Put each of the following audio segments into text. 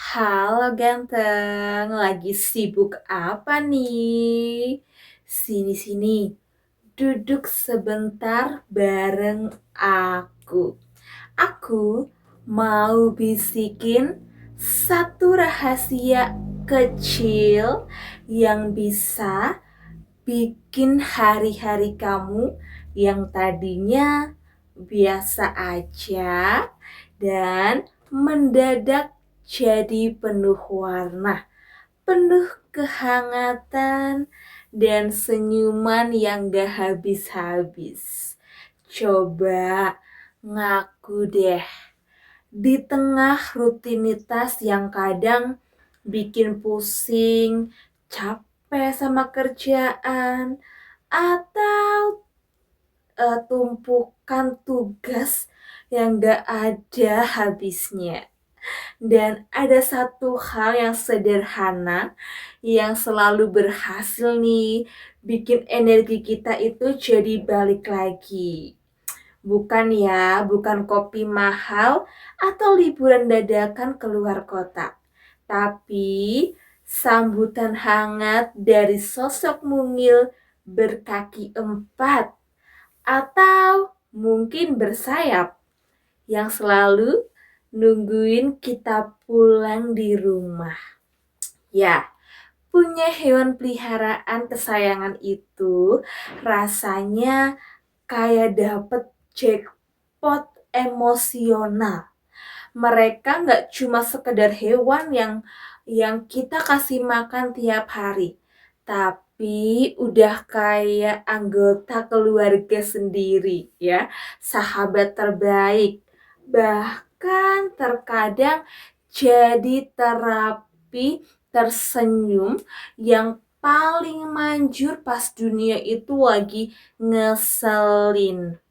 Halo ganteng, lagi sibuk apa nih? Sini-sini, duduk sebentar bareng aku. Aku mau bisikin satu rahasia kecil yang bisa bikin hari-hari kamu yang tadinya biasa aja dan mendadak jadi penuh warna, penuh kehangatan, dan senyuman yang gak habis-habis. Coba ngaku deh, di tengah rutinitas yang kadang bikin pusing, capek sama kerjaan, atau tumpukan tugas yang gak ada habisnya. Dan ada satu hal yang sederhana yang selalu berhasil nih bikin energi kita itu jadi balik lagi. Bukan kopi mahal atau liburan dadakan keluar kota. Tapi sambutan hangat dari sosok mungil berkaki empat atau mungkin bersayap yang selalu nungguin kita pulang di rumah. Ya, punya hewan peliharaan kesayangan itu rasanya kayak dapet jackpot emosional. Mereka nggak cuma sekedar hewan yang kita kasih makan tiap hari, tapi udah kayak anggota keluarga sendiri ya, sahabat terbaik. Bahkan terkadang jadi terapi tersenyum yang paling manjur pas dunia itu lagi ngeselin.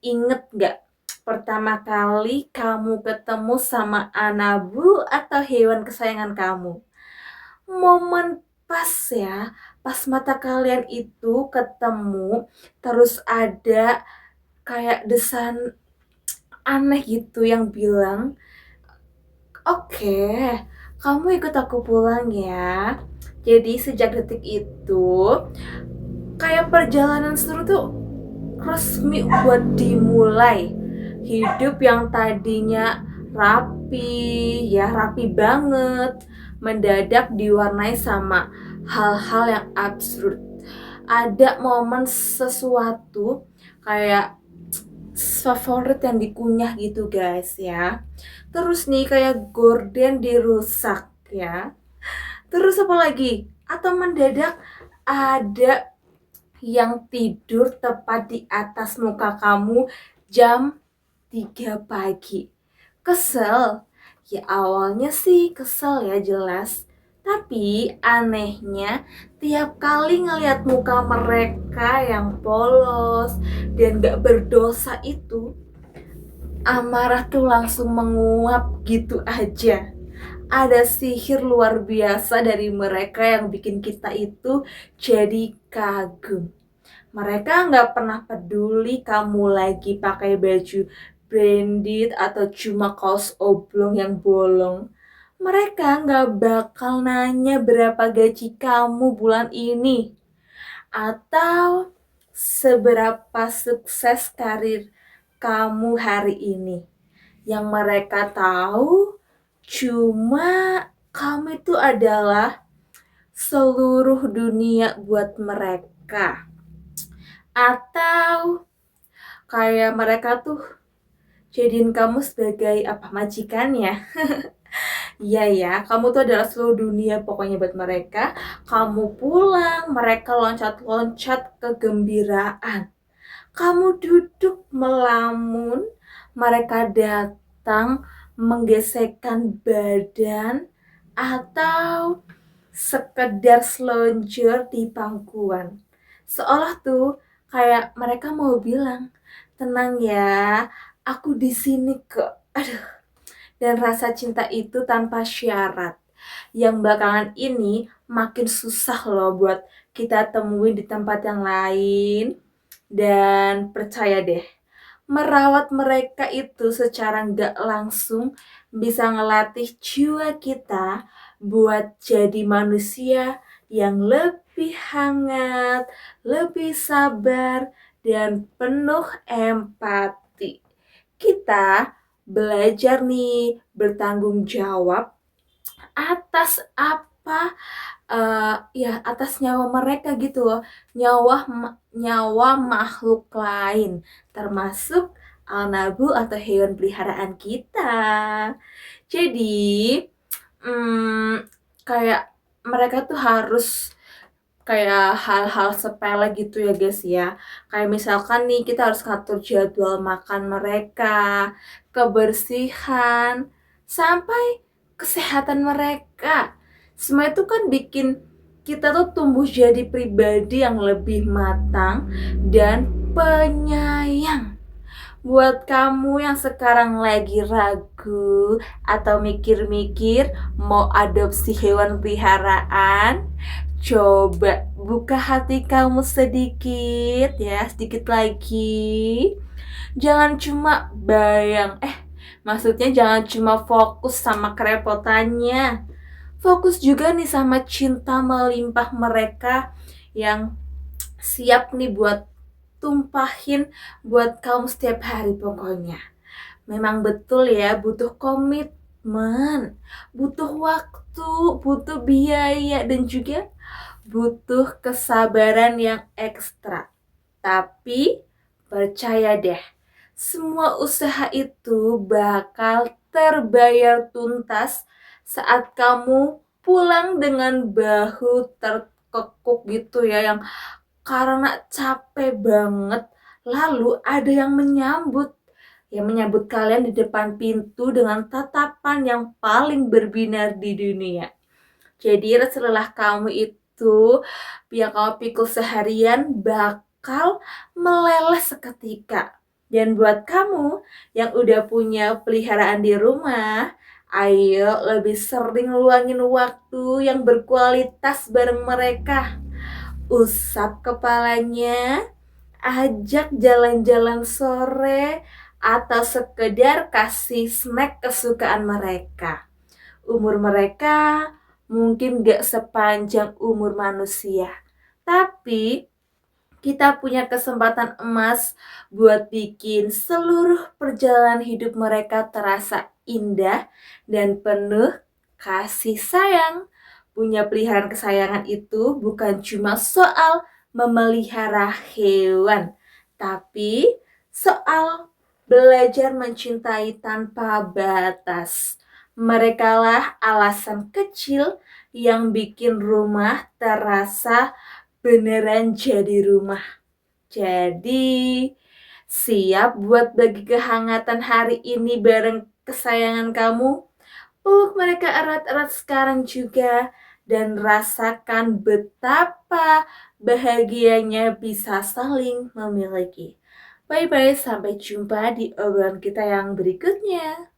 Inget gak pertama kali kamu ketemu sama anabu atau hewan kesayangan kamu? Momen pas ya, pas mata kalian itu ketemu, terus ada kayak desan aneh gitu yang bilang, "Oke, kamu ikut aku pulang ya." Jadi sejak detik itu, kayak perjalanan seru tuh resmi buat dimulai. Hidup yang tadinya rapi banget, mendadak diwarnai sama hal-hal yang absurd. Ada momen sesuatu kayak favorit yang dikunyah gitu guys ya. Terus nih kayak gorden dirusak ya. Terus apa lagi? Atau mendadak ada yang tidur tepat di atas muka kamu jam 3 pagi. Kesel? Ya awalnya sih kesel ya jelas. Tapi anehnya tiap kali ngeliat muka mereka yang polos dan gak berdosa itu, amarah tuh langsung menguap gitu aja. Ada sihir luar biasa dari mereka yang bikin kita itu jadi kagum. Mereka nggak pernah peduli kamu lagi pakai baju branded atau cuma kaos oblong yang bolong. Mereka nggak bakal nanya berapa gaji kamu bulan ini atau seberapa sukses karir kamu hari ini. Yang mereka tahu cuma kamu itu adalah seluruh dunia buat mereka. Atau kayak mereka tuh jadiin kamu sebagai apa majikan ya. Iya ya, kamu tuh adalah seluruh dunia pokoknya buat mereka. Kamu pulang, mereka loncat-loncat kegembiraan. Kamu duduk melamun, mereka datang menggesekkan badan atau sekedar selonjor di pangkuan. Seolah tuh kayak mereka mau bilang, "Tenang ya, aku di sini kok." Aduh, dan rasa cinta itu tanpa syarat. Yang belakangan ini makin susah loh buat kita temuin di tempat yang lain. Dan percaya deh, merawat mereka itu secara nggak langsung bisa ngelatih jiwa kita buat jadi manusia yang lebih hangat, lebih sabar, dan penuh empati. Kita belajar nih bertanggung jawab atas apa ya atas nyawa mereka gitu loh, nyawa makhluk lain, termasuk alnabu atau hewan peliharaan kita. Jadi, kayak mereka tuh harus kayak hal-hal sepele gitu ya guys ya. Kayak misalkan nih kita harus ngatur jadwal makan mereka, kebersihan, sampai kesehatan mereka. Semua itu kan bikin kita tuh tumbuh jadi pribadi yang lebih matang dan penyayang. Buat kamu yang sekarang lagi ragu atau mikir-mikir mau adopsi hewan peliharaan, coba buka hati kamu sedikit ya, sedikit lagi. Jangan cuma maksudnya jangan cuma fokus sama kerepotannya. Fokus juga nih sama cinta melimpah mereka yang siap nih buat tumpahin buat kamu setiap hari pokoknya. Memang betul ya, butuh komitmen, butuh waktu, butuh biaya, dan juga butuh kesabaran yang ekstra. Tapi percaya deh, semua usaha itu bakal terbayar tuntas saat kamu pulang dengan bahu terkekuk gitu ya, yang karena capek banget. Lalu ada yang menyambut kalian di depan pintu dengan tatapan yang paling berbinar di dunia. Jadi rasa lelah kamu itu yang kamu pikul seharian bakal meleleh seketika. Dan buat kamu yang udah punya peliharaan di rumah, ayo lebih sering luangin waktu yang berkualitas bareng mereka. Usap kepalanya, ajak jalan-jalan sore, atau sekedar kasih snack kesukaan mereka. Umur mereka mungkin gak sepanjang umur manusia, tapi kita punya kesempatan emas buat bikin seluruh perjalanan hidup mereka terasa indah dan penuh kasih sayang. Punya peliharaan kesayangan itu bukan cuma soal memelihara hewan, tapi soal belajar mencintai tanpa batas. Merekalah alasan kecil yang bikin rumah terasa beneran jadi rumah. Jadi, siap buat bagi kehangatan hari ini bareng kesayangan kamu? Peluk mereka erat-erat sekarang juga dan rasakan betapa bahagianya bisa saling memiliki. Bye-bye, sampai jumpa di obrolan kita yang berikutnya.